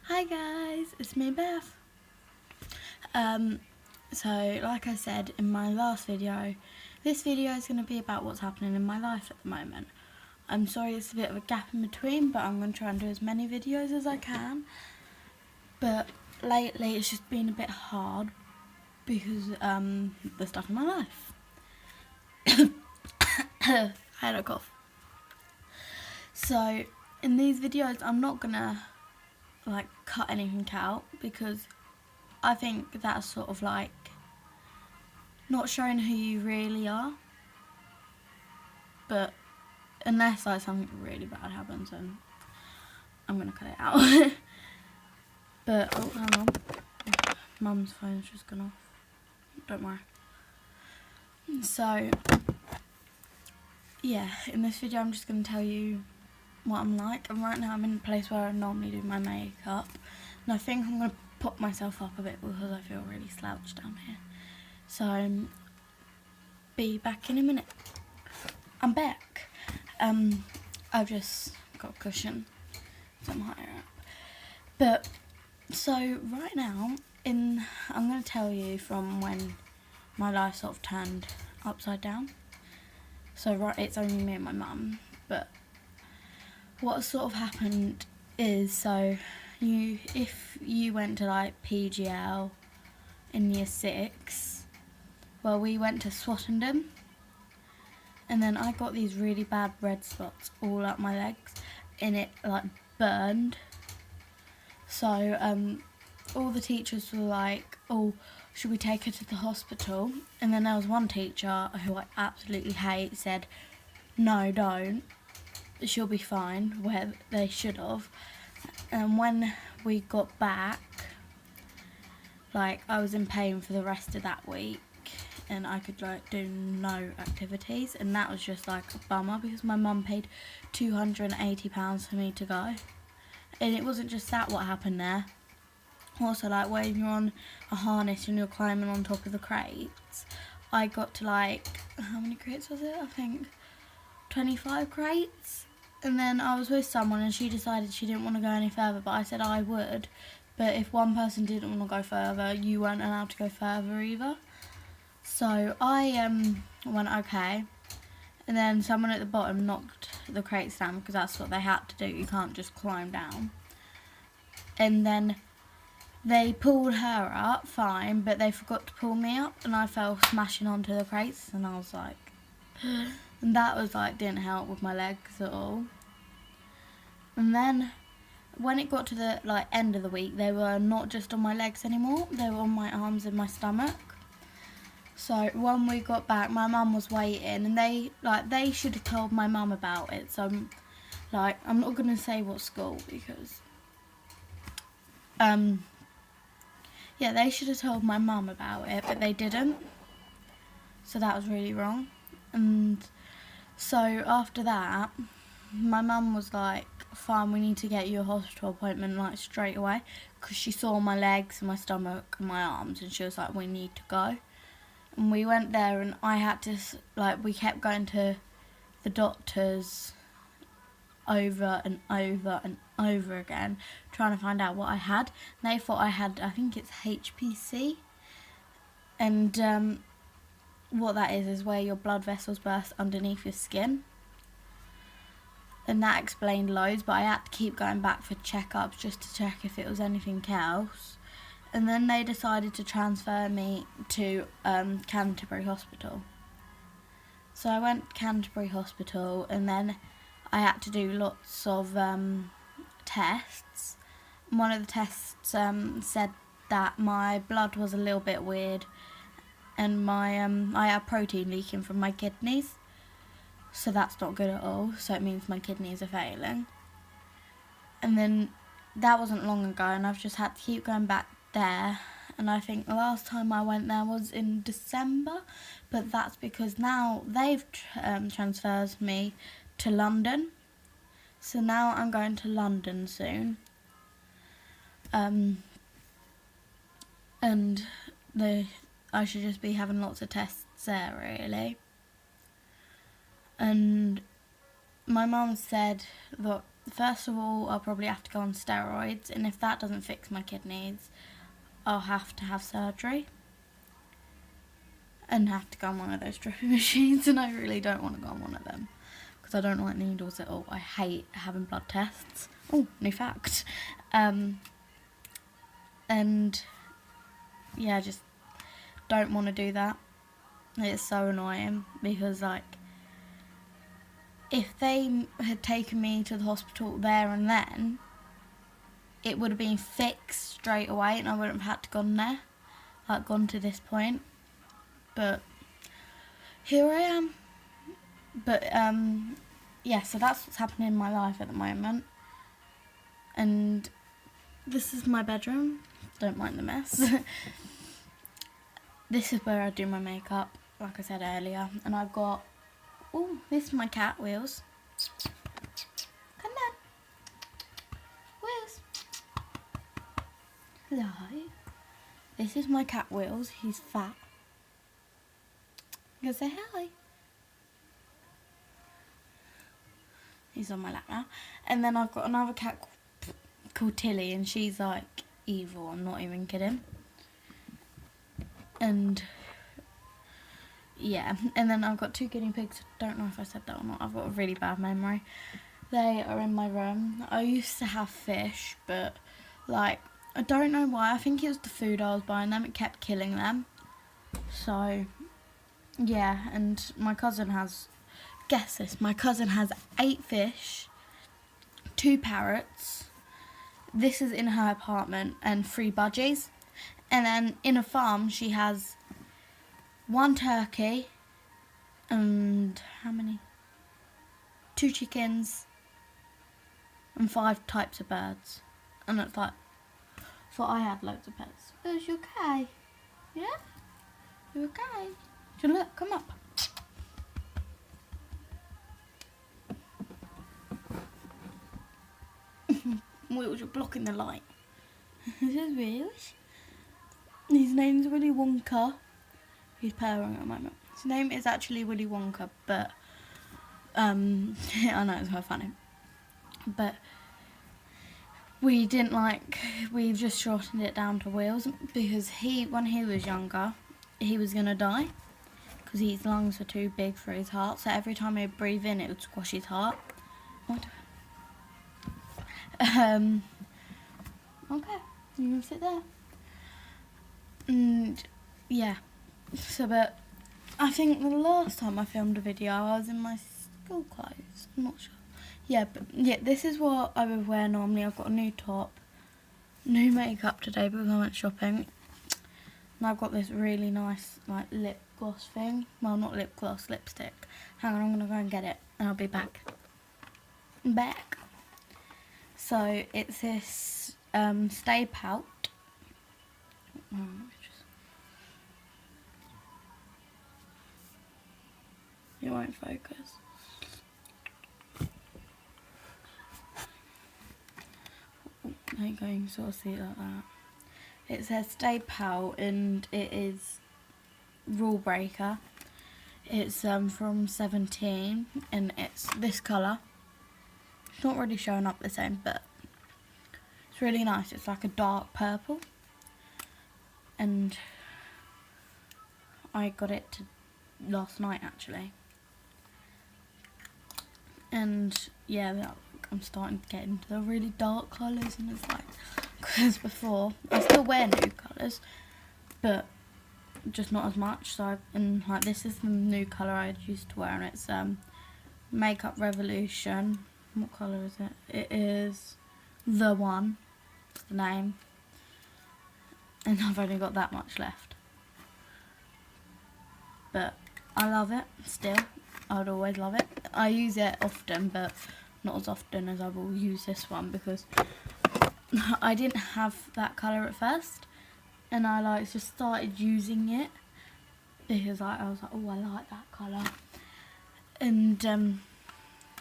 Hi guys, it's me Beth. So like I said in my last video, this video is going to be about what's happening in my life at the moment. I'm sorry it's a bit of a gap in between, but I'm going to try and do as many videos as I can. But lately it's just been a bit hard because the stuff in my life. I had a cough. So in these videos I'm not going to cut anything out because I think that's sort of not showing who you really are. But unless something really bad happens, then I'm gonna cut it out. But oh, hang on, Mum's phone's just gone off. Don't worry. So yeah, in this video I'm just gonna tell you what I'm like. And right now I'm in a place where I normally do my makeup, and I think I'm gonna pop myself up a bit because I feel really slouched down here. So be back in a minute. I'm back. I've just got a cushion, so I'm higher up. But so right now, I'm going to tell you from when my life sort of turned upside down. So it's only me and my mum. But what sort of happened is, so if you went to PGL in year 6, well, we went to Swatendham. And then I got these really bad red spots all up my legs, and it burned. So all the teachers were like, oh, should we take her to the hospital? And then there was one teacher who I absolutely hate said, no, don't, she'll be fine, where they should have. And when we got back, I was in pain for the rest of that week, and I could do no activities, and that was just a bummer because my mum paid £280 for me to go. And it wasn't just that what happened there. Also, when you're on a harness and you're climbing on top of the crates, I got to how many crates was it? I think 25 crates. And then I was with someone and she decided she didn't want to go any further, but I said I would. But if one person didn't want to go further, you weren't allowed to go further either. So I went okay, and then someone at the bottom knocked the crates down because that's what they had to do. You can't just climb down. And then they pulled her up, fine, but they forgot to pull me up, and I fell smashing onto the crates, and I was and that was didn't help with my legs at all. And then when it got to the end of the week, they were not just on my legs anymore, they were on my arms and my stomach. So when we got back, my mum was waiting, and they should have told my mum about it. So I'm not gonna say what school because yeah, they should have told my mum about it, but they didn't. So that was really wrong. And so after that, my mum was fine, we need to get you a hospital appointment straight away, because she saw my legs and my stomach and my arms, and she was like, we need to go. And we went there, and I had to, we kept going to the doctors over and over and over again, trying to find out what I had. And they thought I had, I think it's HPC. And what that is where your blood vessels burst underneath your skin. And that explained loads, but I had to keep going back for checkups just to check if it was anything else. And then they decided to transfer me to Canterbury Hospital. So I went to Canterbury Hospital, and then I had to do lots of tests. One of the tests said that my blood was a little bit weird, and I had protein leaking from my kidneys. So that's not good at all. So it means my kidneys are failing. And then that wasn't long ago, and I've just had to keep going back there. And I think the last time I went there was in December, but that's because now they've transferred me to London. So now I'm going to London soon. And I should just be having lots of tests there, really. And my mum said that first of all, I'll probably have to go on steroids, and if that doesn't fix my kidneys, I'll have to have surgery and have to go on one of those dripping machines, and I really don't want to go on one of them because I don't like needles at all. I hate having blood tests. Oh, new fact. And yeah, just don't want to do that. It's so annoying because, like, if they had taken me to the hospital there and then, it would have been fixed straight away and I wouldn't have had to gone there, like gone to this point. But here I am. But yeah, so that's what's happening in my life at the moment. And this is my bedroom. Don't mind the mess. This is where I do my makeup, like I said earlier. And I've got, oh, this is my cat, Wheels. Come on. Wheels. Hello. This is my cat, Wheels. He's fat. Go say hi. He's on my lap now. And then I've got another cat called Tilly, and she's like evil. I'm not even kidding. And yeah, and then I've got 2 guinea pigs. Don't know if I said that or not. I've got a really bad memory. They are in my room. I used to have fish, but like, I don't know why. I think it was the food I was buying them. It kept killing them. So yeah, and my cousin has, guess this, my cousin has 8 fish, 2 parrots. This is in her apartment, and 3 budgies. And then in a farm she has 1 turkey and how many? 2 chickens and 5 types of birds. And it's like, thought I had loads of pets. Is you okay? Yeah? You okay? So look, come up. Wheels, you're blocking the light. This is Wheels. His name's Willy Wonka. He's purring at the moment. His name is actually Willy Wonka, but I know it's quite funny. But we've just shortened it down to Wheels because when he was younger, he was gonna die because his lungs were too big for his heart. So every time he'd breathe in, it would squash his heart. What? Okay, you can sit there. And yeah, so but I think the last time I filmed a video I was in my school clothes. I'm not sure. Yeah, but yeah, this is what I would wear normally. I've got a new top, new makeup today because I went shopping. And I've got this really nice like lip gloss thing. Well, not lip gloss, lipstick. Hang on, I'm gonna go and get it and I'll be back. I'm back. So it's this Stay Pout. It won't focus. There you go, you can sort of see it like that. It says Stay Pout and it is Rule Breaker. It's from 17 and it's this colour. It's not really showing up the same, but it's really nice. It's like a dark purple. And I got it last night actually. And yeah, I'm starting to get into the really dark colours, and it's like, because before, I still wear nude colours, but just not as much. So and like this is the new colour I used to wear, and it's Makeup Revolution. What colour is it? It is The One, it's the name. And I've only got that much left. But I love it still. I'd always love it. I use it often, but not as often as I will use this one because I didn't have that colour at first, and I like just started using it because I was like, oh, I like that colour, and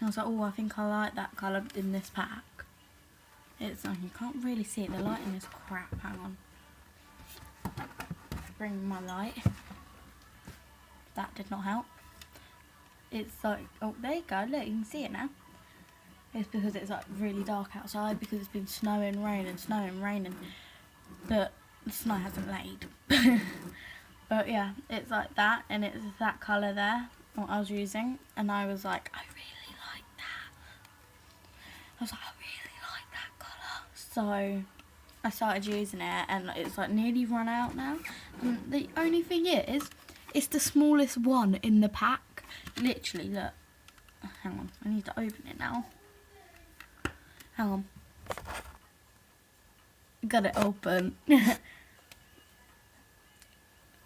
I was like, oh, I think I like that colour in this pack. It's like you can't really see it. The lighting is crap. Hang on. Bring my light. That did not help. It's like, oh, there you go. Look, you can see it now. is because it's like really dark outside because it's been snowing, raining, but the snow hasn't laid. But yeah, it's like that, and it's that colour there, what I was using, and I was like, I really like that. I was like, I really like that colour. So I started using it, and it's like nearly run out now. And the only thing is, it's the smallest one in the pack. Literally, look. Hang on, I need to open it now. Hang on. Got it open.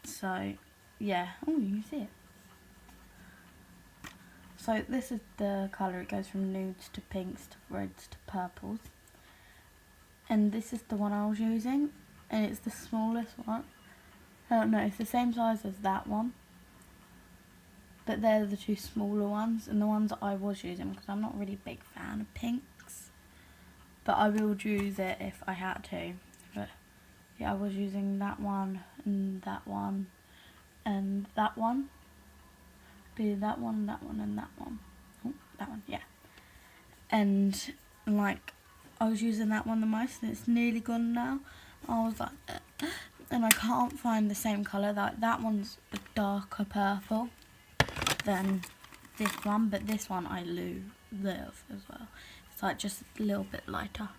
So, yeah. Oh, you can see it. So this is the colour. It goes from nudes to pinks to reds to purples. And this is the one I was using. And it's the smallest one. No, it's the same size as that one. But they're the two smaller ones. And the ones that I was using, because I'm not really a big fan of pinks. But I will use it if I had to. But yeah, I was using that one and that one and that one. Do that one, and that one. Oh, that one, yeah. And like, I was using that one the most, and it's nearly gone now. I was like, and I can't find the same colour. That one's a darker purple than this one, but this one I love as well. It's like just a little bit lighter,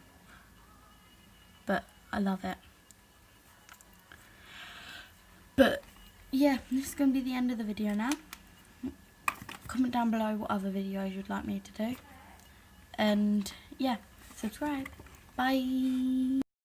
but I love it. But yeah, this is going to be the end of the video now. Comment down below what other videos you'd like me to do. And yeah, subscribe. Bye.